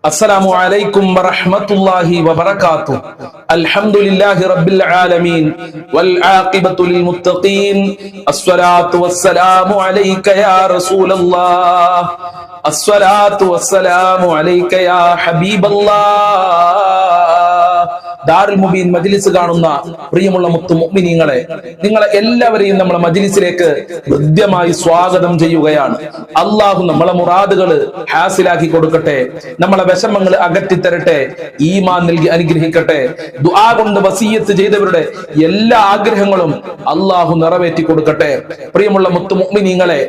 السلام عليكم ورحمة الله وبركاته. الحمد لله رب العالمين والعاقبة للمتقين. الصلاة والسلام عليك يا رسول الله. الصلاة والسلام عليك يا حبيب الله. ദാറുൽ മുബീൻ മജ്ലിസ് കാണുന്ന പ്രിയമുള്ള മുത്തു മുഅ്മിനീങ്ങളെ, നിങ്ങളെ എല്ലാവരെയും നമ്മളെ മജ്ലിസിലേക്ക് ഹൃദ്യമായി സ്വാഗതം ചെയ്യുകയാണ്. അള്ളാഹു നമ്മളെ മുറാദുകൾ ഹാസിലാക്കി കൊടുക്കട്ടെ, നമ്മളെ വിഷമങ്ങൾ അകറ്റി തരട്ടെ, ഈമാൻ നൽകി അനുഗ്രഹിക്കട്ടെ. ദുആ കൊണ്ട് വസിയ്യത്ത് ചെയ്തവരുടെ എല്ലാ ആഗ്രഹങ്ങളും അള്ളാഹു നിറവേറ്റി കൊടുക്കട്ടെ. പ്രിയമുള്ള മുത്തു മുഅ്മിനീങ്ങളെ,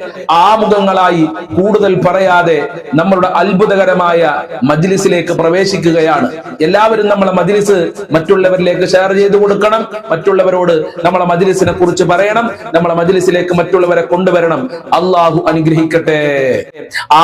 ആമുഖങ്ങളായി കൂടുതൽ പറയാതെ നമ്മളുടെ അത്ഭുതകരമായ മജ്ലിസിലേക്ക് പ്രവേശിക്കുകയാണ്. എല്ലാവരും നമ്മളെ മജ്ലിസ് മറ്റുള്ളവരിലേക്ക് ഷെയർ ചെയ്ത് കൊടുക്കണം. മറ്റുള്ളവരോട് നമ്മളെ മജ്ലിസിനെ കുറിച്ച് പറയണം. നമ്മളെ മജ്ലിസിലേക്ക് മറ്റുള്ളവരെ കൊണ്ടുവരണം. അള്ളാഹു അനുഗ്രഹിക്കട്ടെ.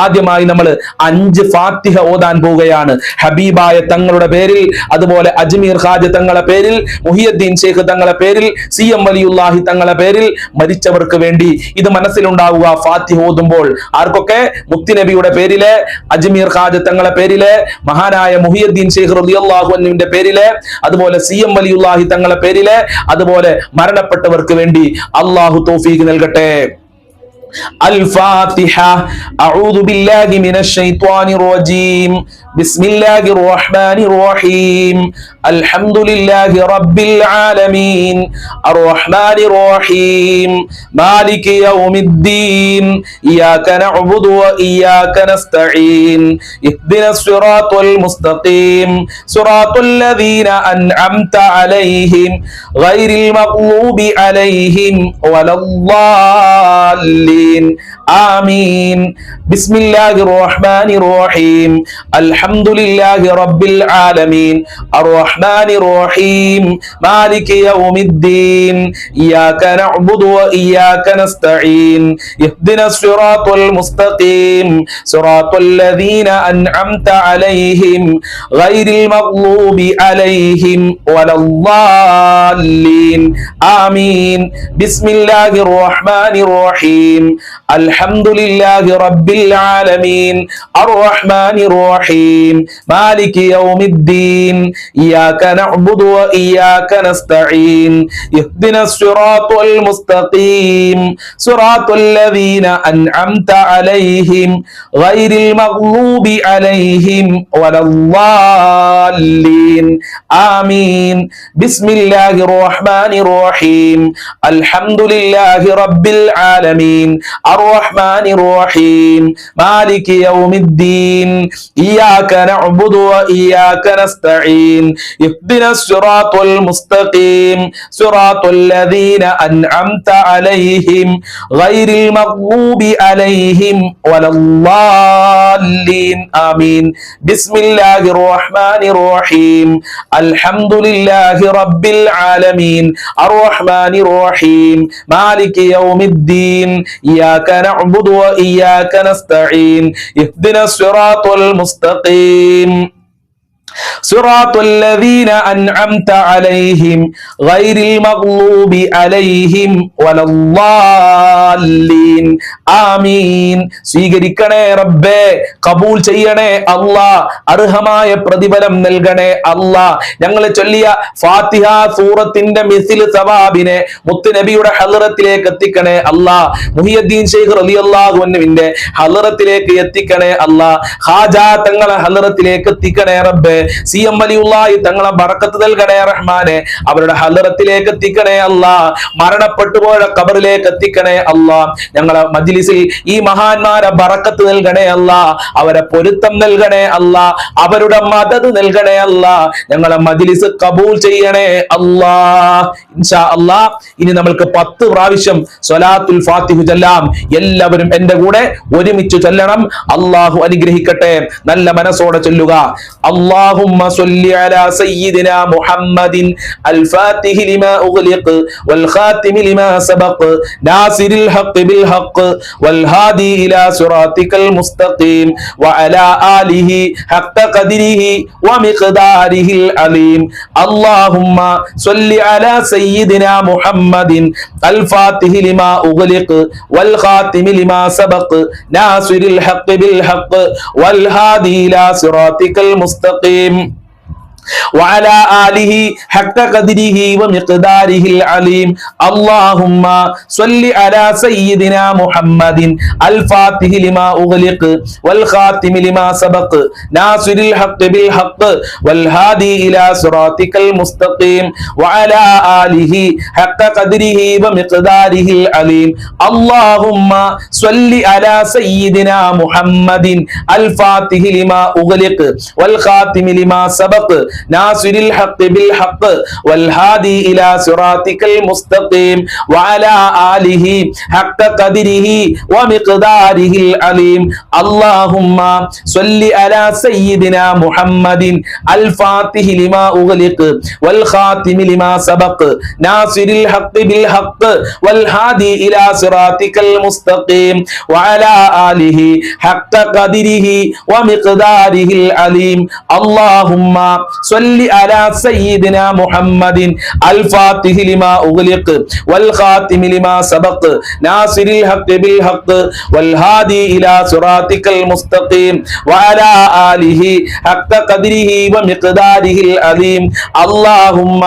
ആദ്യമായി നമ്മൾ 5 ഫാത്തിഹ ഓതാൻ പോവുകയാണ്. ഹബീബായ തങ്ങളുടെ പേരിൽ, അതുപോലെ അജ്മീർ ഖാജ തങ്ങളുടെ പേരിൽ, മുഹിയുദ്ദീൻ ശൈഖ് തങ്ങളുടെ പേരിൽ, CM വലിയുല്ലാഹി തങ്ങളുടെ പേരിൽ, മരിച്ചവർക്ക് വേണ്ടി ഇത് മനസ്സിലുണ്ടാവുക. ഫാത്തിഹ ഓതുമ്പോൾ ആർക്കൊക്കെ? മുത്തുനബിയുടെ പേരിലെ, അജ്മീർ ഖാജ തങ്ങളുടെ പേരിലെ, മഹാനായ മുഹിയുദ്ദീൻ ശൈഖ് റളിയല്ലാഹു അൻഹുവിന്റെ പേരിലെ, അതുപോലെ CM വലിയുല്ലാഹി തങ്ങളുടെ പേരിലെ, അതുപോലെ മരണപ്പെട്ടവർക്ക് വേണ്ടി അള്ളാഹു തൗഫീഖ് നൽകട്ടെ. الفاتحة. أعوذ بالله من الشيطان الرجيم. بسم الله الرحمن الرحيم. الحمد لله رب العالمين الرحمن الرحيم مالك يوم الدين إياك نعبد وإياك نستعين اهدنا الصراط المستقيم صراط الذين أنعمت عليهم غير المغضوب عليهم ولا الضالين آمين. بسم الله الرحمن الرحيم. الحمد لله رب العالمين الرحمن الرحيم مالك يوم الدين إياك نعبد وإياك نستعين اهدنا الصراط المستقيم صراط الذين أنعمت عليهم غير المغضوب عليهم ولا الضالين آمين. بسم الله الرحمن الرحيم. الحمد لله رب العالمين الرحمن الرحيم مالك يوم الدين إياك نعبد وإياك نستعين اهدنا الصراط المستقيم صراط الذين أنعمت عليهم غير المغضوب عليهم ولا الضالين آمين. بسم الله الرحمن الرحيم. الحمد لله رب العالمين الرحمن الرحيم مالك يوم الدين إياك نعبد وإياك نستعين اهدنا الصراط المستقيم صراط الذين أنعمت عليهم غير المغضوب عليهم ولا الضالين آمين. بسم الله الرحمن الرحيم. الحمد لله رب العالمين الرحمن الرحيم مالك يوم الدين إياك نعبد وإياك نستعين اهدنا الصراط المستقيم صراط الذين أنعمت عليهم غير المغضوب عليهم ولا الضالين آمين. സ്വീകരിക്കണേ റബ്ബേ, കബൂൽ ചെയ്യണേ അല്ലാ, അർഹമായ പ്രതിഫലം നൽകണേ അല്ലാ. ഞങ്ങൾ ചൊല്ലിയ ഫാത്തിഹ സൂറത്തിന്റെ മിസ്ൽ സവാബിനെ മുത്തുനബിയുടെ ഹളറത്തിലേക്ക് എത്തിക്കണേ അല്ലാ. മുഹിയുദ്ദീൻ ശൈഖ് റളിയല്ലാഹു അൻഹുവിന്റെ ഹളറത്തിലേക്ക് എത്തിക്കണേ അല്ലാ. ഖാജ തങ്ങളെ ഹളറത്തിലേക്ക് എത്തിക്കണേ റബ്ബേ. CM വലിയുല്ലാഹി തങ്ങളെ ബറക്കത്ത് നൽകണേ റഹ്മാനെ. അവരുടെ ഹളറത്തിലേക്ക് എത്തിക്കണേ അല്ലാ. മരണപ്പെട്ടു പോയ ഖബറിലേക്ക് എത്തിക്കണേ അല്ലാ. ഞങ്ങളെ മജ്ലിസിൽ ഈ മഹാന്മാരെ ബറക്കത്ത് നൽകണേ അല്ലാ. അവരെ പൊരുത്തം നൽകണേ അല്ലാ. അവരുടെ മദദ് നൽകണേ അല്ലാ. ഞങ്ങളെ മജ്ലിസ് കബൂൽ ചെയ്യണേ അല്ലാ. ഇൻഷാ അല്ലാ ഇനി നമ്മൾക്ക് 10 പ്രാവശ്യം സ്വലാത്തുൽ ഫാത്തിഹ ചൊല്ലാം. എല്ലാവരും എന്റെ കൂടെ ഒരുമിച്ച് ചൊല്ലണം. അല്ലാഹു അനുഗ്രഹിക്കട്ടെ. നല്ല മനസ്സോടെ ചൊല്ലുക. അല്ലാഹു اللهم صل على سيدنا محمد الفاتح لما أغلق والخاتم لما سبق ناصر الحق بالحق والهادي إلى صراطك المستقيم وعلى آله حق قدره ومقداره العليم. اللهم صل على سيدنا محمد الفاتح لما أغلق والخاتم لما سبق ناصر الحق بالحق والهادي إلى صراطك المستقيم وعلى آله حق قدره ومقداره العليم. اللهم صل على سيدنا محمد الفاتح لما أغلق والخاتم لما سبق ناصر الحق بالحق والهادي إلى صراطك المستقيم وعلى آله حق قدره ومقداره العليم. اللهم صل على سيدنا محمد الفاتح لما أغلق والخاتم لما سبق ناصر الحق بالحق والهادي إلى صراطك المستقيم وعلى آله حق قدره ومقداره العليم. اللهم صل على سيدنا محمد الفاتح لما أغلق والخاتم لما سبق ناصر الحق بالحق والهادي إلى صراطك المستقيم وعلى آله حق قدره ومقداره العليم. اللهم صل على سيدنا محمد الفاتح لما أغلق والخاتم لما سبق ناصر الحق بالحق والهادي إلى صراطك المستقيم وعلى آله حق قدره ومقداره العظيم. اللهم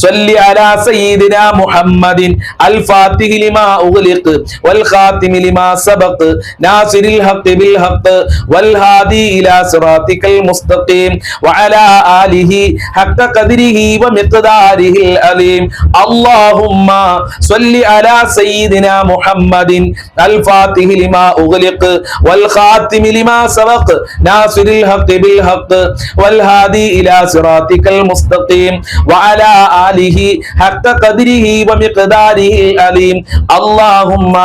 صل على سيدنا محمد الفاتح لما أغلق والخاتم لما سبق ناصر الحق بالحق والهادي إلى صراطك المستقيم وعلى آله حق قدره ومقداره العظيم. اللهم صل على سيدنا محمد الفاتح لما أغلق والخاتم لما سبق ناصر الحق بالحق والهادي إلى صراطك المستقيم وعلى آله حق قدره ومقداره العظيم. اللهم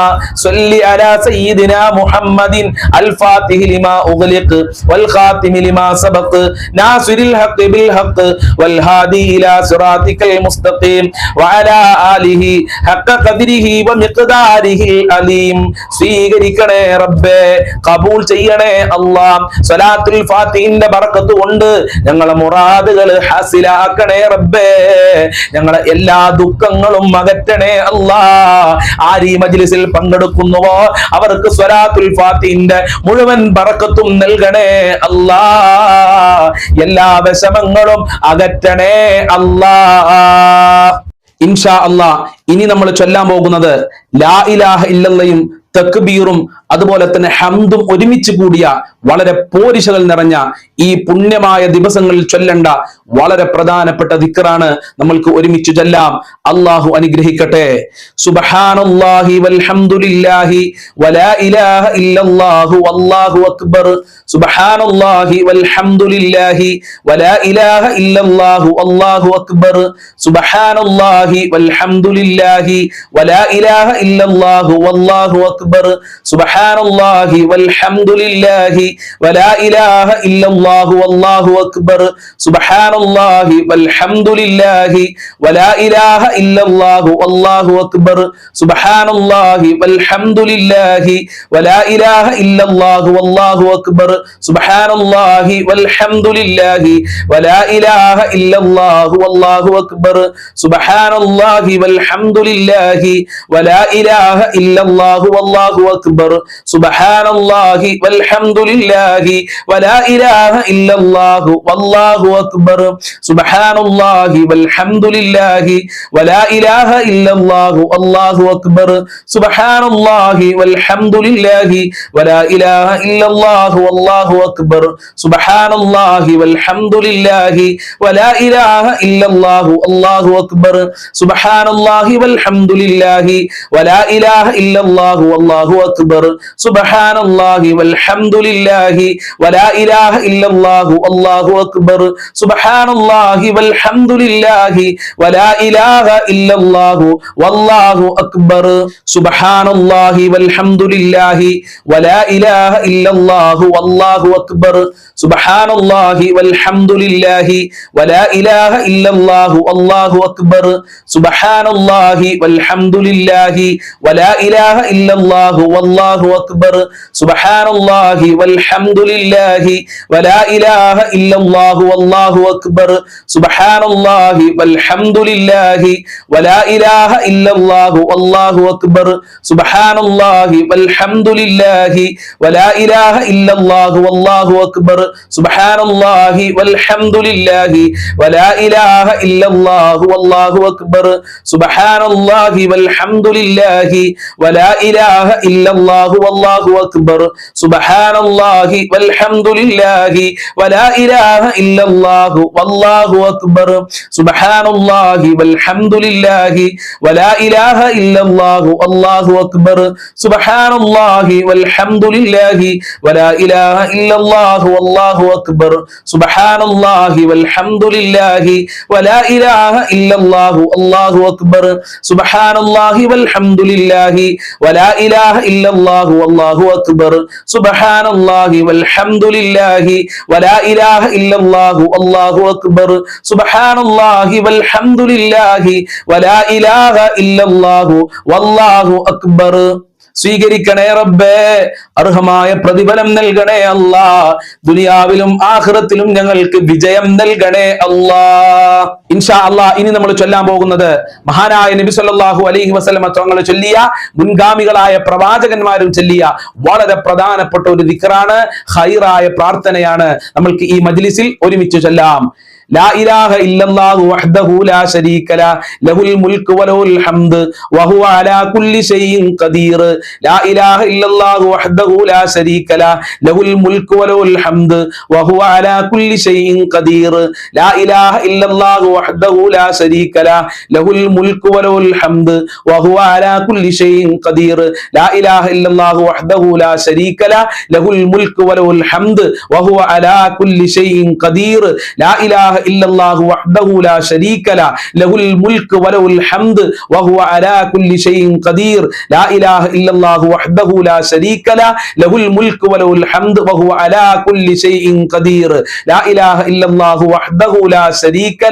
صل على سيدنا محمد الفاتح لما أغلق والخاتم لما سبق ناصر الحق بالحق والهادي إلى صراطك المستقيم وعلى آله حق قدره ومقداره العظيم. സ്വീകരിക്കണേ റബ്ബേ, കബൂൽ ചെയ്യണേ അല്ലാഹ്. സ്വലാത്തുൽ ഫാത്തിഹിന്റെ ബറക്കത്ത് കൊണ്ട് ഞങ്ങളെ മുറാദുകൾ ഹാസിലാക്കണേ റബ്ബേ. ഞങ്ങളെ എല്ലാ ദുഃഖങ്ങളും അകറ്റണേ അല്ലാഹ്. ആര് ഈ മജ്ലിസിൽ പങ്കെടുക്കുന്നുവോ അവർക്ക് സ്വലാത്തുൽ ഫാത്തിഹിന്റെ മുഴുവൻ ബറക്കത്തും നൽകണേ അല്ലാഹ്. എല്ലാ വിഷമങ്ങളും അകറ്റണേ അല്ലാഹ്. ഇൻഷാ അല്ലാഹ് ഇനി നമ്മൾ ചൊല്ലാൻ പോകുന്നത് ലാ ഇലാഹ ഇല്ലല്ലയും തക്ബീറും അതുപോലെ തന്നെ ഹംദും ഒരുമിച്ച് കൂടിയ വളരെ പോരിശകൾ നിറഞ്ഞ ഈ പുണ്യമായ ദിവസങ്ങളിൽ ചൊല്ലേണ്ട വളരെ പ്രധാനപ്പെട്ട ദിക്റാണ്. നമ്മൾക്ക് ഒരുമിച്ച് ചൊല്ലാം. അല്ലാഹു അനുഗ്രഹിക്കട്ടെ. സുബ്ഹാനല്ലാഹി വൽഹംദുലില്ലാഹി വലാ ഇലാഹ ഇല്ലല്ലാഹു വല്ലാഹു അക്ബർ. സുബ്ഹാനല്ലാഹി വൽഹംദുലില്ലാഹി വലാ ഇലാഹ ഇല്ലല്ലാഹു വല്ലാഹു അക്ബർ. സുബ്ഹാനല്ലാഹി വൽഹംദുലില്ലാഹി വലാ ഇലാഹ ഇല്ലല്ലാഹു വല്ലാഹു അക്ബർ. സുബ്ഹാനല്ലാഹി വൽഹംദുലില്ലാഹി വലാ ഇലാഹ ഇല്ലല്ലാഹു വല്ലാഹു അക്ബർ. സുബ്ഹാനല്ലാഹി വൽഹംദുലില്ലാഹി വലാ ഇലാഹ ഇല്ലല്ലാഹു വല്ലാഹു അക്ബർ. സുബ്ഹാനല്ലാഹി വൽഹംദുലില്ലാഹി വലാ ഇലാഹ ഇല്ലല്ലാഹു വല്ലാഹു അക്ബർ. സുബ്ഹാനല്ലാഹി വൽഹംദുലില്ലാഹി വലാ ഇലാഹ ഇല്ലല്ലാഹു വല്ലാഹു അക്ബർ. സുബ്ഹാനല്ലാഹി വൽഹംദുലില്ലാഹി വലാ ഇലാഹ ഇല്ലല്ലാഹു വല്ലാഹു അക്ബർ. സുബ്ഹാനല്ലാഹി വൽഹംദുലില്ലാഹി വലാ ഇലാഹ ഇല്ലല്ലാഹു വല്ലാഹു അക്ബർ. സുബ്ഹാനല്ലാഹി വൽഹംദുലില്ലാഹി വലാ ഇലാഹ ഇല്ലല്ലാഹു വല്ലാഹു അക്ബർ. സുബ്ഹാനല്ലാഹി വൽഹംദുലില്ലാഹി വലാ ഇലാഹ ഇല്ലല്ലാഹു വല്ലാഹു അക്ബർ. സുബ്ഹാനല്ലാഹി വൽഹംദുലില്ലാഹി വലാ ഇലാഹ ഇല്ലല്ലാഹു വല്ലാഹു അക്ബർ. സുബ്ഹാനല്ലാഹി വൽഹംദുലില്ലാഹി വലാ ഇലാഹ ഇല്ലല്ലാഹു അല്ലാഹു അക്ബർ സുബ്ഹാനല്ലാഹി വൽഹംദുലില്ലാഹി വലാ ഇലാഹ ഇല്ലല്ലാഹു അല്ലാഹു അക്ബർ സുബ്ഹാനല്ലാഹി വൽഹംദുലില്ലാഹി വലാ ഇലാഹ ഇല്ലല്ലാഹു വല്ലാഹു അക്ബർ സുബ്ഹാനല്ലാഹി വൽഹംദുലില്ലാഹി വലാ ഇലാഹ ഇല്ലല്ലാഹു വല്ലാഹു അക്ബർ സുബ്ഹാനല്ലാഹി വൽഹംദുലില്ലാഹി വലാ ഇലാഹ ഇല്ലല്ലാഹു അല്ലാഹു അക്ബർ സുബ്ഹാനല്ലാഹി വൽഹംദുലില്ലാഹി വലാ ഇലാഹ ഇല്ലല്ലാഹു വല്ലാഹു അക്ബർ സുബ്ഹാനല്ലാഹി വൽഹംദുലില്ലാഹി വലാ ഇലാഹ ഇല്ലല്ലാഹു വല്ലാഹു അക്ബർ സുബ്ഹാനല്ലാഹി വൽഹംദുലില്ലാഹി വലാ ഇലാഹ ഇല്ലല്ലാഹു വല്ലാഹു അക്ബർ സുബ്ഹാനല്ലാഹി വൽഹംദുലില്ലാഹി വലാ ഇലാഹ ഇല്ലല്ലാഹു വല്ലാഹു അക്ബർ സുബ്ഹാനല്ലാഹി വൽഹംദുലില്ലാഹി വലാ ഇലാഹ ഇല്ലല്ലാഹു വല്ലാഹു അക്ബർ സുബ്ഹാനല്ലാഹി വൽഹംദുലില്ലാഹി വലാ ഇലാഹ ഇല്ലല്ലാഹു വല്ലാഹു അക്ബർ സുബ്ഹാനല്ലാഹി വൽഹംദുലില്ലാഹി വലാ ഇലാഹ ഇല്ലല്ലാഹു വല്ലാഹു അക്ബർ സുബ്ഹാനല്ലാഹി വൽഹംദുലില്ലാഹി വലാ ഇലാഹ ഇല്ലല്ലാഹു വല്ലാഹു അക്ബർ സുബ്ഹാനല്ലാഹി വൽഹംദുലില്ലാഹി വലാ ഇലാഹ ഇല്ലല്ലാഹു വല്ലാഹു അക്ബർ സുബ്ഹാനല്ലാഹി വൽഹംദുലില്ലാഹി വലാ ഇലാഹ ഇല്ലല്ലാഹു വല്ലാഹു അക്ബർ സുബ്ഹാനല്ലാഹി വൽഹംദുലില്ലാഹി വലാ ഇലാഹ ഇല്ലല്ലാഹു വല്ലാഹു അക്ബർ സുബ്ഹാനല്ലാഹി വൽഹംദുലില്ലാഹി വലാ ഇലാഹ ഇല്ലല്ലാഹു വല്ലാഹു അക്ബർ സുബ്ഹാനല്ലാഹി വൽഹംദുലില്ലാഹി വലാ ഇലാഹ ഇല്ലല്ലാഹു വല്ലാഹു അക്ബർ. സ്വീകരിക്കണേ റബ്ബേ, അർഹമായ പ്രതിഫലം നൽകണേ അല്ലാ, ദുനിയാവിലും ആഖിറത്തിലും ഞങ്ങൾക്ക് വിജയം നൽകണേ അല്ലാ. ഇൻഷാ അല്ലാ ഇനി നമ്മൾ ചൊല്ലാൻ പോകുന്നത് മഹാനായ നബി സല്ലല്ലാഹു അലൈഹി വസല്ലമ തങ്ങൾ ചൊല്ലിയ, മുൻഗാമികളായ പ്രവാചകന്മാരും ചൊല്ലിയ വളരെ പ്രധാനപ്പെട്ട ഒരു ദിക്റാണ്, ഖൈറായ പ്രാർത്ഥനയാണ്. നമ്മൾക്ക് ഈ മജ്ലിസിൽ ഒരുമിച്ച് ചൊല്ലാം. لا إله إلا الله وحده لا شريك له له الملك وله الحمد وهو على كل شيء قدير. لا إله إلا الله وحده لا شريك له له الملك وله الحمد وهو على كل شيء قدير. لا إله إلا الله وحده لا شريك له له الملك وله الحمد وهو على كل شيء قدير. لا إله إلا الله وحده لا شريك له له الملك وله الحمد وهو على كل شيء قدير. لا إله إلا الله وحده لا شريك له له الملك وله الحمد وهو على كل شيء قدير. لا إله إلا الله وحده لا شريك له له الملك وله الحمد وهو على كل شيء قدير. لا إله إلا الله وحده لا شريك له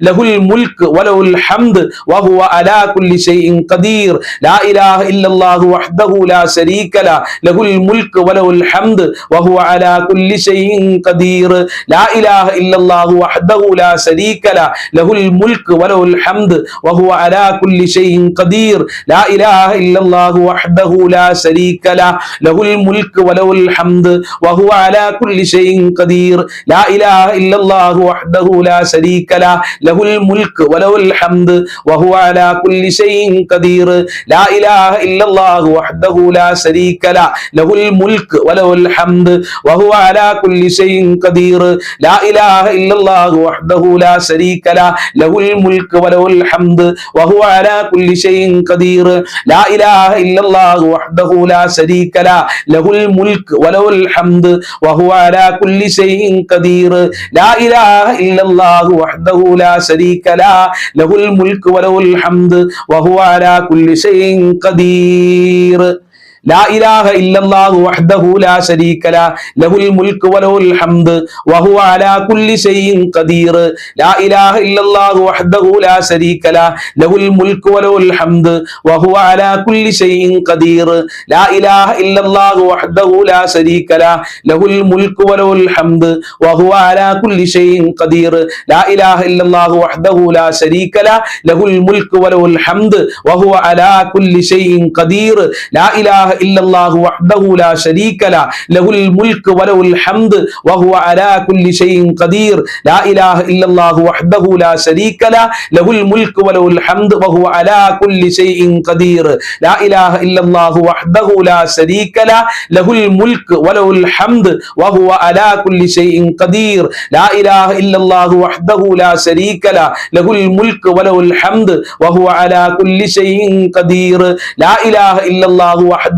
له الملك وله الحمد وهو على كل شيء قدير. لا إله إلا الله وحده لا شريك له له الملك وله الحمد وهو على كل شيء قدير. لا إله إلا الله وحده لا شريك له له الملك وله الحمد وهو على كل شيء قدير. لا إله إلا الله وحده لا شريك له له الملك وله الحمد وهو على كل شيء قدير. لا إله إلا الله وحده لا شريك له له الملك وله الحمد وهو على كل شيء قدير. لا إله إلا الله وحده لا شريك له له الملك وله الحمد وهو على كل شيء قدير. لا إله إلا الله وحده لا شريك له له الملك وله الحمد وهو على كل شيء قدير. لا إله إلا الله وحده لا شريك له له الملك وله الحمد وهو على كل شيء قدير. لا إله إلا الله وحده لا شريك له له الملك وله الحمد وهو على كل شيء قدير. لا إله إلا الله وحده لا شريك له له الملك وله الحمد وهو على كل شيء قدير. لا إله إلا الله وحده لا شريك له له الملك وله الحمد وهو على كل شيء قدير. لا إله إلا الله وحده لا شريك له له الملك وله الحمد وهو على كل شيء قدير. لا إله إلا الله وحده لا شريك له له الملك وله الحمد وهو على كل شيء قدير. لا إله إلا الله وحده لا شريك له له الملك وله الحمد وهو على كل شيء قدير. لا إله إلا الله وحده لا شريك له له الملك وله الحمد وهو على كل شيء قدير. لا إله إلا الله وحده لا شريك له له الملك وله الحمد وهو على كل شيء قدير. لا إله إلا الله وحده لا شريك له له الملك وله الحمد وهو على كل شيء قدير. لا إله إلا الله وحده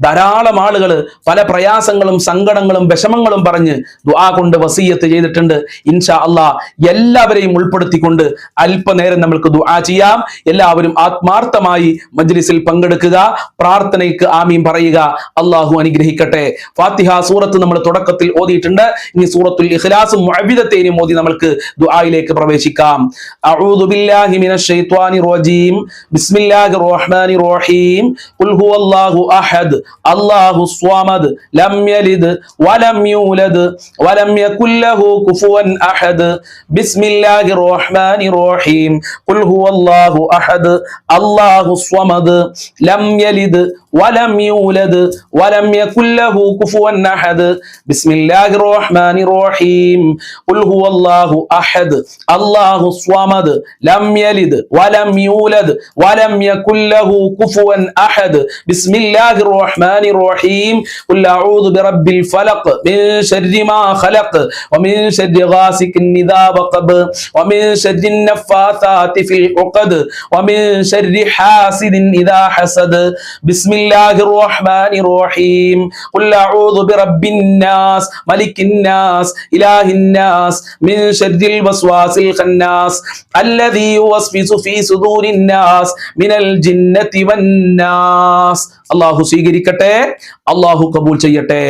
ധാരാളം ആളുകൾ പല പ്രയാസങ്ങളും സങ്കടങ്ങളും വിഷമങ്ങളും പറഞ്ഞ് ദുആ കൊണ്ട് വസിയത്ത് ചെയ്തിട്ടുണ്ട്. ഇൻഷാ അല്ലാഹ് എല്ലാവരെയും ഉൾപ്പെടുത്തിക്കൊണ്ട് അല്പനേരം നമ്മൾക്ക് ദുആ ചെയ്യാം. എല്ലാവരും ആത്മാർത്ഥമായി മജ്ലിസിൽ പങ്കെടുക്കുക, പ്രാർത്ഥനയ്ക്ക് ആമീൻ പറയുക. അള്ളാഹു അനുഗ്രഹിക്കട്ടെ. ഫാത്തിഹ സൂറത്ത് നമ്മൾ തുടക്കത്തിൽ ഓതിയിട്ടുണ്ട്. ഇനി സൂറത്തുൽ ഇഖ്ലാസും മുഅവ്വിദത്തൈനും ഓതി നമ്മൾക്ക് ദുആയിലേക്ക് പ്രവേശിക്കാം. അഊദു ബില്ലാഹി മിനശ് ശൈത്വാനിർ റജീം. ബിസ്മില്ലാഹിർ റഹ്മാനിർ റഹീം. ഖുൽ ഹുവല്ലാഹു അഹദ് അല്ലാഹുസ് സ്വമദ് ലം യലിദ് വലം യൂലദ് വലം യകുൽ ലഹു കുഫുവൻ അഹദ്. ബിസ്മില്ലാഹിർ റഹ്മാനിർ റഹീം. ഖുൽ ഹുവല്ലാഹു അഹദ് അല്ലാഹുസ് സ്വമദ് ലം യലിദ് വലം യൂലദ് വലം യകുൽ ലഹു കുഫുവൻ അഹദ്. ബിസ്മില്ലാഹിർ റഹ്മാനിർ റഹീം. ഖുൽ ഹുവല്ലാഹു അഹദ് അല്ലാഹുസ് സ്വമദ് ലം യലിദ് വലം യൂലദ് വലം യകുൽ ലഹു കുഫുവൻ അഹദ്. ബിസ്മില്ലാഹിർ റഹ്മാനിർ റഹീം. ഖുൽ അഊദു ബിറബ്ബിൽ ഫലഖ് മിൻ ശർരി മാ ഖലഖ് വമിൻ ശർരി ഗാസികിൻ ഇദാ വഖബ് വമിൻ ശർരി നഫ്ഫാതാതി ഫിൽ ഉഖദ് വമിൻ ശർരി ഹാസിദിൻ ഇദാ ഹസദ്. ബിസ്മില്ലാഹിർ റഹ്മാനിർ റഹീം. ഖുൽ അഊദു ബിറബ്ബിൻ നാസ് മലിക്കിൻ നാസ് ഇലാഹിൻ നാസ് മിൻ ശർരിൽ വസ്വാസിൽ ഖന്നാസ് അല്ലദീ യുവസ്വിസു ഫീ സുദൂരിൻ നാസ് മിനൽ ജിന്നതി വന്നാസ്. അല്ലാഹു സ്വീകരിക്കട്ടെ, അല്ലാഹു കബൂൽ ചെയ്യട്ടെ.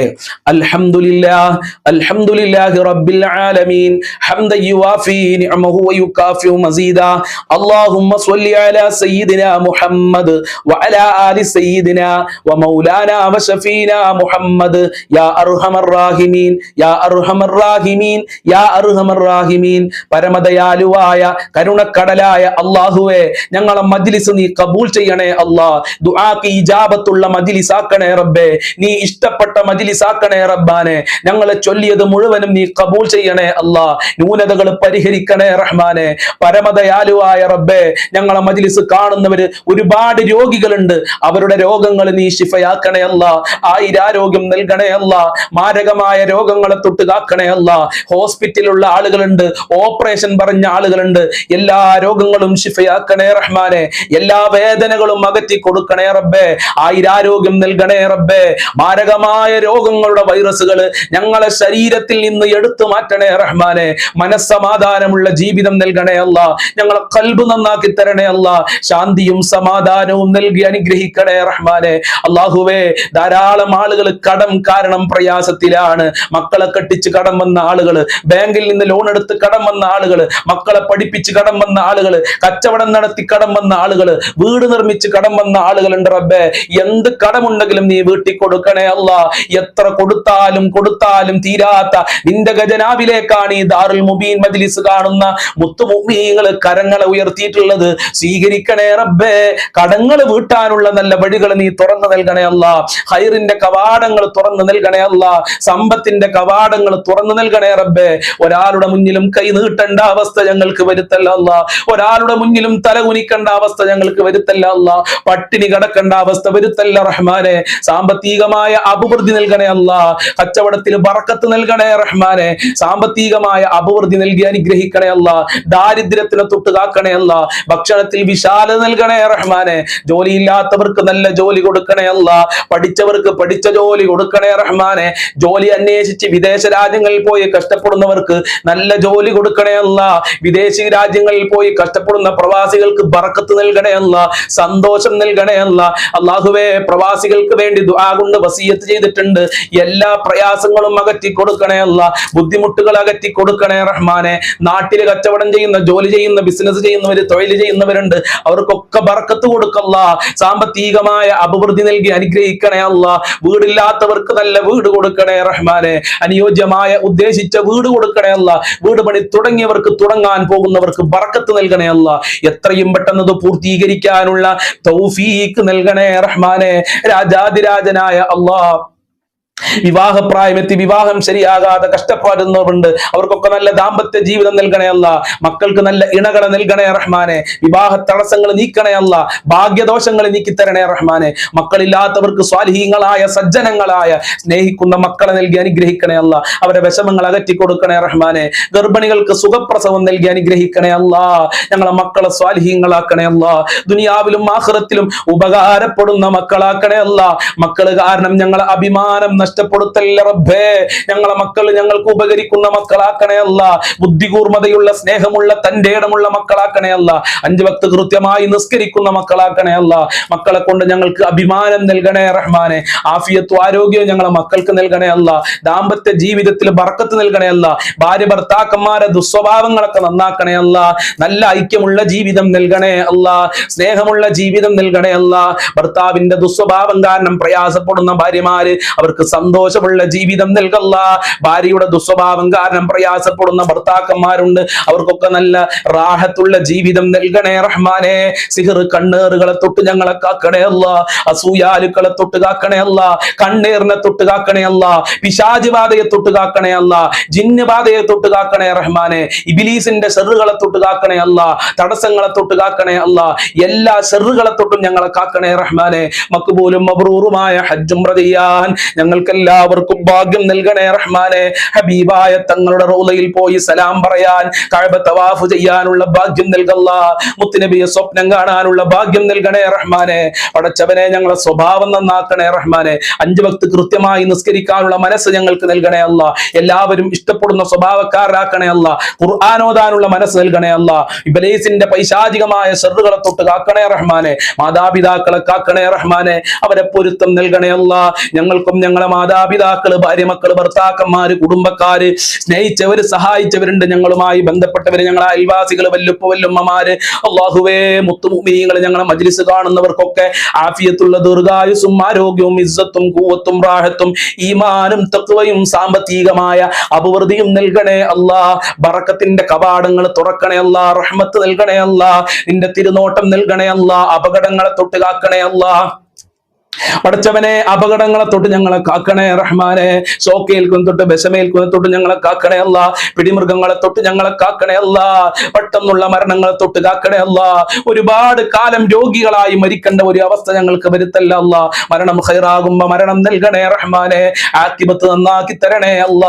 അൽഹംദുലില്ലാഹ് അൽഹംദുലില്ലാഹി റബ്ബിൽ ആലമീൻ ഹംദൻ യുവാഫി നിഅമഹു വയുകാഫിഉ മസീദാ. അല്ലാഹുമ്മ സ്വല്ലി അലാ സയ്യിദിനാ മുഹമ്മദ് വഅലാ ആലി സയ്യിദിനാ വമൗലാനാ വശഫീനാ മുഹമ്മദ് യാ അർഹമർ റാഹിമീൻ യാ അർഹമർ റാഹിമീൻ യാ അർഹമർ റാഹിമീൻ. പരമദയാലുവായ കരുണക്കടലായ അല്ലാഹുവേ, ഞങ്ങളെ മജ്ലിസ് നീ കബൂൽ ചെയ്യണേ അല്ലാഹ്. ദുആക്ക് ഇജാബത്തുള്ള മജ്ലിസാക്കണേ റബ്ബേ, നീ ഇഷ്ടപ്പെട്ട മജ്ലിസാക്കണേ റബ്ബാനെ. ഞങ്ങളെ ചൊല്ലിയത് മുഴുവനും നീ കബൂൽ ചെയ്യണേ അല്ലാഹ്. ന്യൂനതകൾ പരിഹരിക്കണേ റഹ്മാനെ. പരമദയാലുവായ റബ്ബേ, ഞങ്ങളെ മജ്ലിസ് കാണുന്നവര് ഒരുപാട് രോഗികളുണ്ട്, അവരുടെ രോഗങ്ങൾ നീ ശിഫയാക്കണേ അല്ലാഹ്. ആയിരാരോഗ്യം നൽകണേ അല്ലാഹ്. മാരകമായ രോഗങ്ങളെ തൊട്ട് കാക്കണേ അല്ലാഹ്. ഹോസ്പിറ്റലിലുള്ള ആളുകളുണ്ട്, ഓപ്പറേഷൻ പറഞ്ഞ ആളുകളുണ്ട്, എല്ലാ രോഗങ്ങളും ശിഫയാക്കണേ റഹ്മാനെ. എല്ലാ വേദനകളും അകറ്റി കൊടുക്കണേ റബ്ബേ. ആയിരാരോഗ്യം നൽകണേ റബ്ബേ. മാരകമായ രോഗങ്ങളുടെ വൈറസുകൾ ഞങ്ങളെ ശരീരത്തിൽ നിന്ന് എടുത്തു മാറ്റണേ റഹ്മാനെ. മനസ്സമാധാനമുള്ള ജീവിതം നൽകണേ അല്ലാഹ്. ഞങ്ങളെ ഖൽബ് നന്നാക്കി തരണേ അല്ലാഹ്. ശാന്തിയും സമാധാനവും നൽകി അനുഗ്രഹിക്കണേ റഹ്മാനെ. അല്ലാഹുവേ, ധാരാളം ആളുകൾ കടം കാരണം പ്രയാസത്തിലാണ്. മക്കളെ കെട്ടിച്ച് കടം വന്ന ആളുകൾ, ബാങ്കിൽ നിന്ന് ലോൺ എടുത്ത് കടം വന്ന ആളുകൾ, മക്കളെ പഠിപ്പിച്ച് കടം വന്ന ആളുകൾ, കച്ചവടം നടത്തി കടം വന്ന ആളുകൾ, വീട് നിർമ്മിച്ച് കടം വന്ന ആളുകളുണ്ട് റബ്ബേ. എന്ത് കടമുണ്ടെങ്കിലും നീ വീട്ടി കൊടുക്കണേ അല്ലാഹ്. എത്ര കൊടുത്താലും കൊടുത്താലും തീരാത്ത നിന്റെ ഖജനാവിലേക്കാണ് ഈ ദാറുൽ മുബീൻ മജ്ലിസ് കാണുന്ന മുത്തുമുഅ്മിനീങ്ങൾ കരങ്ങളെ ഉയർത്തിയിട്ടുള്ളത്. സ്വീകരിക്കണേ റബ്ബേ. കടങ്ങൾ വീട്ടാനുള്ള നല്ല വഴികൾ നീ തുറന്നു നൽകണേ അല്ലാഹ്. ഖൈറിന്റെ കവാടങ്ങൾ തുറന്നു നൽകണേ അല്ലാഹ്. സമ്പത്തിന്റെ കവാടങ്ങൾ തുറന്നു നൽകണേ റബ്ബേ. ഒരാളുടെ മുന്നിലും കൈ നീട്ടേണ്ട അവസ്ഥ ഞങ്ങൾക്ക് വരുത്തല്ല അല്ലാഹ്. ഒരാളുടെ മുന്നിലും തല കുനിക്കേണ്ട അവസ്ഥ ഞങ്ങൾക്ക് വരുത്തല്ല അല്ലാഹ്. പട്ടിണി കിടക്കേണ്ട അവസ്ഥ വരുത്തല്ല റഹ്മാനെ. സാമ്പത്തികമായ അഭിവൃദ്ധി നൽകണേ അല്ലാഹ്. കച്ചവടത്തിൽ ബറക്കത്ത് നൽകണേ റഹ്മാനെ. സാമ്പത്തികമായ അഭിവൃദ്ധി നൽകി അനുഗ്രഹിക്കണേ അല്ലാഹ്. ദാരിദ്ര്യത്തിനെ തൊട്ട് കാക്കണേ അല്ലാഹ്. ഭക്ഷണത്തിൽ വിശാലത നൽകണേ റഹ്മാനെ. ജോലിയില്ലാത്തവർക്ക് നല്ല ജോലി കൊടുക്കണേ അല്ലാഹ്. പഠിച്ചവർക്ക് പഠിച്ച ജോലി കൊടുക്കണേ റഹ്മാനെ. ജോലി അന്വേഷിച്ച് വിദേശ രാജ്യങ്ങളിൽ പോയി കഷ്ടപ്പെടുന്നവർക്ക് നല്ല ജോലി കൊടുക്കണേ അല്ലാഹ്. വിദേശി രാജ്യങ്ങളിൽ പോയി കഷ്ടപ്പെടുന്ന പ്രവാസികൾക്ക് ബറക്കത്ത് നൽകണേ അല്ലാഹ്. സന്തോഷം നൽകണേ അല്ലാഹ്. അല്ലാഹുവേ, പ്രവാസികൾക്ക് വേണ്ടി ദുആ കൊണ്ട് വസിയത്ത് ചെയ്തിട്ടുണ്ട്. എല്ലാ പ്രയാസങ്ങളും അകറ്റി കൊടുക്കണേ അല്ലാഹ്. ബുദ്ധിമുട്ടുകൾ അകറ്റി കൊടുക്കണേ റഹ്മാനെ. നാട്ടിൽ കച്ചവടം ചെയ്യുന്ന, ജോലി ചെയ്യുന്ന, ബിസിനസ് ചെയ്യുന്നവര്, തൊഴിൽ ചെയ്യുന്നവരുണ്ട്, അവർക്കൊക്കെ ബറക്കത്ത് കൊടുക്കല്ലാ. സാമ്പത്തികമായ അഭിവൃദ്ധി നൽകി അനുഗ്രഹിക്കണേ അല്ലാഹ്. വീടില്ലാത്തവർക്ക് നല്ല വീട് കൊടുക്കണേ റഹ്മാനെ. അനുയോജ്യമായ ഉദ്ദേശിച്ച വീട് കൊടുക്കണേ അല്ലാഹ്. വീട് പണി തുടങ്ങിയവർക്ക്, തുടങ്ങാൻ പോകുന്നവർക്ക് ബറക്കത്ത് നൽകണേ അല്ലാഹ്. എത്രയും പെട്ടെന്ന് അത് പൂർത്തീകരിക്കാനുള്ള തൗഫീഖ് നൽകണേ റഹ്മാനെ. രാജാതിരാജനായ അല്ലാഹ്, വിവാഹപ്രായമെത്തി വിവാഹം ശരിയാകാതെ കഷ്ടപ്പെടുന്നവരുണ്ട്. അവർക്കൊക്കെ നല്ല ദാമ്പത്യ ജീവിതം നൽകണേ അല്ല. മക്കൾക്ക് നല്ല ഇണകളെ നൽകണേ റഹ്മാനെ. വിവാഹ തടസ്സങ്ങൾ നീക്കണേ അല്ല. ഭാഗ്യദോഷങ്ങൾ നീക്കിത്തരണേ റഹ്മാനെ. മക്കളില്ലാത്തവർക്ക് സ്വാലിഹീങ്ങളായ സജ്ജനങ്ങളായ സ്നേഹിക്കുന്ന മക്കളെ നൽകി അനുഗ്രഹിക്കണേ അല്ല. അവരുടെ വിഷമങ്ങൾ അകറ്റി കൊടുക്കണേ റഹ്മാനെ. ഗർഭിണികൾക്ക് സുഖപ്രസവം നൽകി അനുഗ്രഹിക്കണേ അല്ല. ഞങ്ങളെ മക്കളെ സ്വാലിഹീങ്ങളാക്കണേ അല്ല. ദുനിയാവിലും ആഖിറത്തിലും ഉപകാരപ്പെടുന്ന മക്കളാക്കണേ അല്ല. മക്കള് കാരണം ഞങ്ങളെ അഭിമാനം നഷ്ടപ്പെടുത്തല്ല റബ്ബേ. ഞങ്ങളെ മക്കൾ ഞങ്ങൾക്ക് ഉപകരിക്കുന്ന മക്കളാക്കണേ അല്ല. ബുദ്ധികൂർമ്മതയുള്ള സ്നേഹമുള്ള തന്റെ ഇടമുള്ള മക്കളാക്കണേ അല്ല. 5 വക്ത് കൃത്യമായി നിസ്കരിക്കുന്ന മക്കളാക്കണേ അല്ല. മക്കളെ കൊണ്ട് ഞങ്ങൾക്ക് അഭിമാനം നൽകണേ റഹ്മാനെ. ആഫിയത്തും ആരോഗ്യവും ഞങ്ങളെ മക്കൾക്ക് നൽകണേ അല്ല. ദാമ്പത്യ ജീവിതത്തിൽ ബർക്കത്ത് നൽകണേ അല്ല. ഭാര്യ ഭർത്താക്കന്മാരെ ദുസ്വഭാവങ്ങളൊക്കെ നന്നാക്കണേ അല്ല. നല്ല ഐക്യമുള്ള ജീവിതം നൽകണേ അല്ല. സ്നേഹമുള്ള ജീവിതം നൽകണേ അല്ല. ഭർത്താവിന്റെ ദുസ്വഭാവം കാരണം പ്രയാസപ്പെടുന്ന ഭാര്യമാര് അവർക്ക് സന്തോഷമുള്ള ജീവിതം നൽകല്ല. ഭാര്യയുടെ ദുസ്വഭാവം കാരണം പ്രയാസപ്പെടുന്ന ഭർത്താക്കന്മാരുണ്ട്. അവർക്കൊക്കെ നല്ല റാഹത്തുള്ള ജീവിതം നൽകണേ റഹ്മാനെ. സിഹർ കണ്ണേറുകളെ തൊട്ട് ഞങ്ങളെ കാക്കണേ അല്ല. അസൂയാലുക്കളെ തൊട്ട് കാക്കണേ അല്ല. കണ്ണേറിനെ തൊട്ട് കാക്കണേ അല്ല. പിശാച് ബാധയെ തൊട്ട് കാക്കണേ അല്ല. ജിന്ന് ബാധയെ തൊട്ട് കാക്കണേ റഹ്മാനെ. ഇബ്ലീസിന്റെ ഷെറുകളെ തൊട്ട് കാക്കണേ അല്ല. തടസ്സങ്ങളെ തൊട്ട് കാക്കണേ അല്ല. എല്ലാ ഷെറുകളെ തൊട്ടും ഞങ്ങളെ കാക്കണേ റഹ്മാനെ. മക്ബൂലും മബ്റൂറുമായ ഹജ്ജ് ഉംറ ചെയ്യാൻ ഞങ്ങൾക്കെല്ലാവർക്കും ഭാഗ്യം നൽകണേ റഹ്മാനെ. ഹബീബായ തങ്ങളുടെ റൗളയിൽ പോയി സലാം പറയാൻ, കഅബ തവാഫ് ചെയ്യാനുള്ള ഭാഗ്യം നൽകല്ല. മുത്തുനബിയെ സ്വപ്നം കാണാനുള്ള ഭാഗ്യം നൽകണേ റഹ്മാനെ. പടച്ചവനെ ഞങ്ങളെ സ്വഭാവം നന്നാക്കണേ റഹ്മാനെ. 5 വക്ത് കൃത്യമായി നിസ്കരിക്കാനുള്ള മനസ്സ് ഞങ്ങൾക്ക് നൽകണേ അല്ല. എല്ലാവരും ഇഷ്ടപ്പെടുന്ന സ്വഭാവക്കാരാക്കണേ അല്ല. ഖുർആൻ ഓതാനുള്ള മനസ്സ് നൽകണേ അല്ല. ഇബ്ലീസിന്റെ പൈശാചികമായ ശർറുകളെ തൊട്ട് കാക്കണേ റഹ്മാനെ. മാതാപിതാക്കളെ കാക്കണേ റഹ്മാനെ. അവരെ പൊരുത്തം നൽകണേ അല്ല. ഞങ്ങൾക്കും ഞങ്ങളെ മാതാപിതാക്കള്, ഭാര്യ, മക്കള്, ഭർത്താക്കന്മാര്, കുടുംബക്കാര്, സ്നേഹിച്ചവര്, സഹായിച്ചവരുണ്ട്. ഞങ്ങളുമായി ബന്ധപ്പെട്ടവര്, ഞങ്ങളെ അയൽവാസികള്, വല്ലുപ്പ വല്ലുമ്മമാര്, അല്ലാഹുവേ മുത്തുമുഅ്മിനീങ്ങള്, ഞങ്ങളെ മജ്ലിസ് കാണുന്നവർക്കൊക്കെ ആഫിയത്തുള്ള ദീർഘായുസ്സും ആരോഗ്യവും ഇസ്സത്തും ഖുവ്വത്തും റാഹത്തും ഈമാനും തഖ്വയും സാമ്പത്തികമായ അഭിവൃദ്ധിയും നൽകണേ അല്ലാ. ബറക്കത്തിന്റെ കവാടങ്ങൾ തുറക്കണേ അല്ലാ. റഹ്മത്ത് നൽകണേ അല്ലാ. നിന്റെ തിരുനോട്ടം നൽകണേ അല്ലാ. അപകടങ്ങളെ തൊട്ട് കാക്കണേ അല്ലാ. പടച്ചവനെ അപകടങ്ങളെ തൊട്ട് ഞങ്ങളെ കാക്കണേ റഹ്മാനെ. ഷോക്കേൽക്കുന്ന തൊട്ട് വിഷമേൽക്കുന്ന തൊട്ട് ഞങ്ങളെ കാക്കണേ അല്ല. പിടിമൃഗങ്ങളെ തൊട്ട് ഞങ്ങളെ കാക്കണേ അല്ല. പെട്ടെന്നുള്ള മരണങ്ങളെ തൊട്ട് കാക്കണേ അല്ല. ഒരുപാട് കാലം രോഗികളായി മരിക്കേണ്ട ഒരു അവസ്ഥ ഞങ്ങൾക്ക് വരുത്തല്ല അല്ല. മരണം ഖൈറാകുമ്പോ മരണം നൽകണേ റഹ്മാനെ. ആഖിബത്ത് നന്നാക്കി തരണേ അല്ല.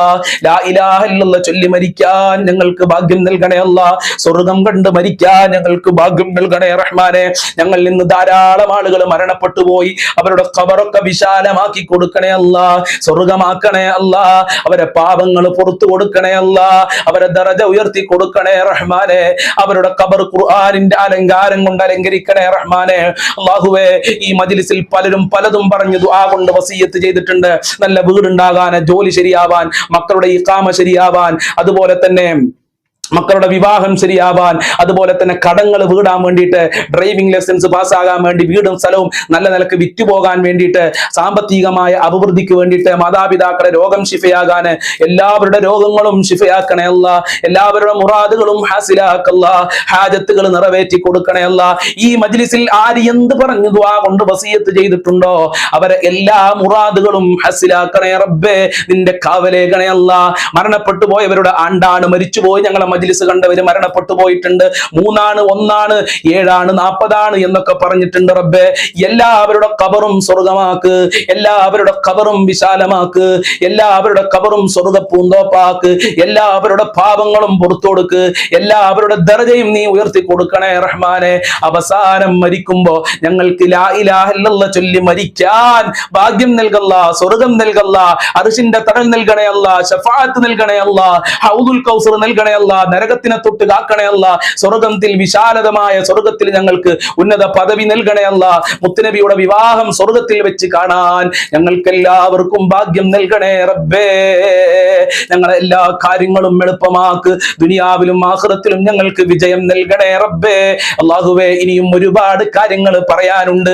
ലാ ഇലാഹ ഇല്ലല്ലാഹ് ചൊല്ലി മരിക്കാൻ ഞങ്ങൾക്ക് ഭാഗ്യം നൽകണേ അല്ല. സ്വർഗം കണ്ട് മരിക്കാൻ ഞങ്ങൾക്ക് ഭാഗ്യം നൽകണേ റഹ്മാനെ. ഞങ്ങളിൽ നിന്ന് ധാരാളം ആളുകൾ മരണപ്പെട്ടു പോയി. അവരുടെ ഖബറൊക്കെ വിശാലമാക്കി കൊടുക്കണേ അല്ല. സ്വർഗമാക്കണേ അല്ല. അവരെ പാപങ്ങൾ പുറത്തു കൊടുക്കണേ അല്ല. അവരെ ദറജ ഉയർത്തി കൊടുക്കണേ റഹ്മാനെ. അവരുടെ ഖബർ ഖുർആനിന്റെ അലങ്കാരം കൊണ്ട് അലങ്കരിക്കണേ റഹ്മാനെ. അല്ലാഹുവേ, ഈ മജ്ലിസിൽ പലരും പലതും പറഞ്ഞു ദുആ കൊണ്ട് വസിയത്ത് ചെയ്തിട്ടുണ്ട്. നല്ല വീടുണ്ടാകാൻ, ജോലി ശരിയാവാൻ, മക്കളുടെ ഇഖാമ ശരിയാവാൻ, അതുപോലെ തന്നെ മക്കളുടെ വിവാഹം ശരിയാവാൻ, അതുപോലെ തന്നെ കടങ്ങൾ വീടാൻ വേണ്ടിയിട്ട്, ഡ്രൈവിംഗ് ലൈസൻസ് പാസ്സാകാൻ വേണ്ടി, വീടും സ്ഥലവും നല്ല നിലക്ക് വിറ്റുപോകാൻ വേണ്ടിയിട്ട്, സാമ്പത്തികമായ അഭിവൃദ്ധിക്ക് വേണ്ടിയിട്ട്, മാതാപിതാക്കളുടെ രോഗം ശിഫയാകാൻ, എല്ലാവരുടെ രോഗങ്ങളും ശിഫയാക്കണേ അല്ല. എല്ലാവരുടെ മുറാദുകളും ഹാസിലാക്കല്ല. ഹാജത്തുകൾ നിറവേറ്റി കൊടുക്കണേ അല്ല. ഈ മജ്ലിസിൽ ആര് എന്ത് പറഞ്ഞു ദുആ കൊണ്ട് വസിയത്ത് ചെയ്തിട്ടുണ്ടോ അവരെ എല്ലാ മുറാദുകളും ഹാസിലാക്കണേ റബ്ബേ. നിന്റെ കാവലേകണേ അല്ല. മരണപ്പെട്ടു പോയവരുടെ ആണ്ടാണ്, മരിച്ചുപോയി ഞങ്ങളെ മജ്ലിസ് കണ്ടവര് മരണപ്പെട്ടു പോയിട്ടുണ്ട്. 3 ആണ്, 1 ആണ്, 7 ആണ്, 40 ആണ് എന്നൊക്കെ പറഞ്ഞിട്ടുണ്ട് റബ്ബേ. എല്ലാവരുടെ ഖബറും സ്വർഗമാക്ക്. എല്ലാവരുടെ ഖബറും വിശാലമാക്ക്. എല്ലാവരുടെ ഖബറും സ്വർഗ പൂന്തോപ്പാക്ക്. എല്ലാവരുടെ പാപങ്ങളും പുറത്തു കൊടുക്ക്. എല്ലാവരുടെ ദറജയും നീ ഉയർത്തി കൊടുക്കണേ റഹ്മാനെ. അവസാനം മരിക്കുമ്പോ ഞങ്ങൾക്ക് ലാ ഇലാഹ ഇല്ലല്ലാഹ് ചൊല്ലി മരിക്കാൻ ഭാഗ്യം നൽകല്ല. സ്വർഗം നൽകല്ല. അർശിന്റെ തണൽ നൽകണേ അല്ല. ശഫാഅത്ത് നൽകണേ അല്ല. ഹൗദുൽ കൗസർ നൽകണേ അല്ല. നരകത്തിനെ തൊട്ട് കാക്കണേ അല്ല. സ്വർഗത്തിൽ വിശാലതമായ സ്വർഗത്തിൽ ഞങ്ങൾക്ക് ഉന്നത പദവി നൽകണേ അല്ല. മുത്തുനബിയുടെ വിവാഹം സ്വർഗത്തിൽ വെച്ച് കാണാൻ ഞങ്ങൾക്ക് എല്ലാവർക്കും ഭാഗ്യം നൽകണേ റബ്ബേ. ഞങ്ങളെ എല്ലാ കാര്യങ്ങളും എളുപ്പമാക്ക്. ദുനിയാവിലും ആഖിറത്തിലും ഞങ്ങൾക്ക് വിജയം നൽകണേ റബ്ബേ. അല്ലാഹുവേ, ഇനിയും ഒരുപാട് കാര്യങ്ങൾ പറയാനുണ്ട്.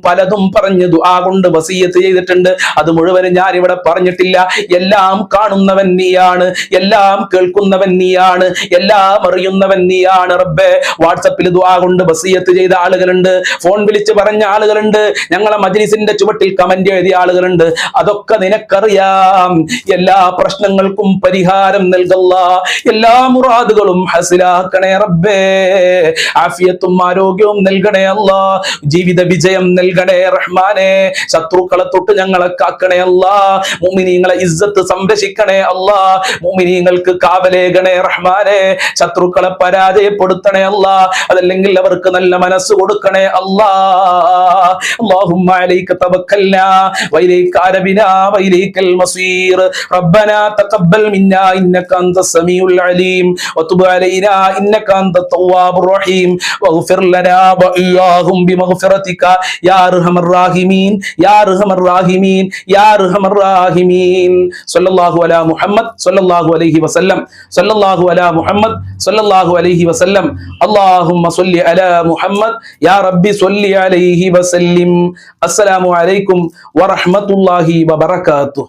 പലതും പറഞ്ഞു ദുആ കൊണ്ട് വസിയത്ത് ചെയ്തിട്ടുണ്ട്. അത് മുഴുവനും ഞാൻ ഇവിടെ പറഞ്ഞിട്ടില്ല. എല്ലാം കാണുന്നവൻ നീയാണ്, എല്ലാം കേൾക്കുന്നവൻ നീയാണ്. നീയാണ്, എല്ലാം അറിയുന്നവൻ നീയാണ് റബ്ബേ. വാട്സപ്പിൽ ദുആ കൊണ്ട് വസിയത്ത് ചെയ്ത ആളുകളുണ്ട്, ഫോൺ വിളിച്ച് പറഞ്ഞ ആളുകളുണ്ട്, ഞങ്ങളെ മജ്ലിസിന്റെ ചുവട്ടിൽ കമന്റ് എഴുതിയ ആളുകളുണ്ട്. അതൊക്കെ നിനക്കറിയാം. എല്ലാ പ്രശ്നങ്ങൾക്കും പരിഹാരം നൽകല്ല, എല്ലാ മുറാദുകളും ഹസിലാക്കണേ റബ്ബേ. ആഫിയത്തും ആരോഗ്യവും നൽകണേ അല്ലാ, ജീവിത വിജയം നൽകണേ റഹ്മാനെ. ശത്രുക്കളെ തൊട്ട് ഞങ്ങളെ കാക്കണേ അല്ലാ, മുഅ്മിനീങ്ങളെ ഇസ്സത്ത് സംരക്ഷിക്കണേ അല്ലാ, മുഅ്മിനീങ്ങൾക്ക് കാവലേകണേ റഹ്മാനെ. ശത്രുക്കളെ പരാജയപ്പെടുത്തണേ അല്ലാ, അതല്ലെങ്കിൽ അവർക്ക് നല്ല മനസ്സ് കൊടുക്കണേ അല്ലാ. اللهم عليك توكلنا وإليك أنبنا وإليك المصير ربنا تقبل منا إنك أنت السميع العليم وتب علينا إنك أنت التواب الرحيم واغفر لنا وإياهم بمغفرتك يا أرحم الراحمين يا أرحم الراحمين يا أرحم الراحمين. صلى الله على محمد صلى الله عليه وسلم صلى الله على محمد صلى الله عليه وسلم. اللهم صل على محمد يا ربي صل عليه وسلم. السلام عليكم ورحمة الله وبركاته.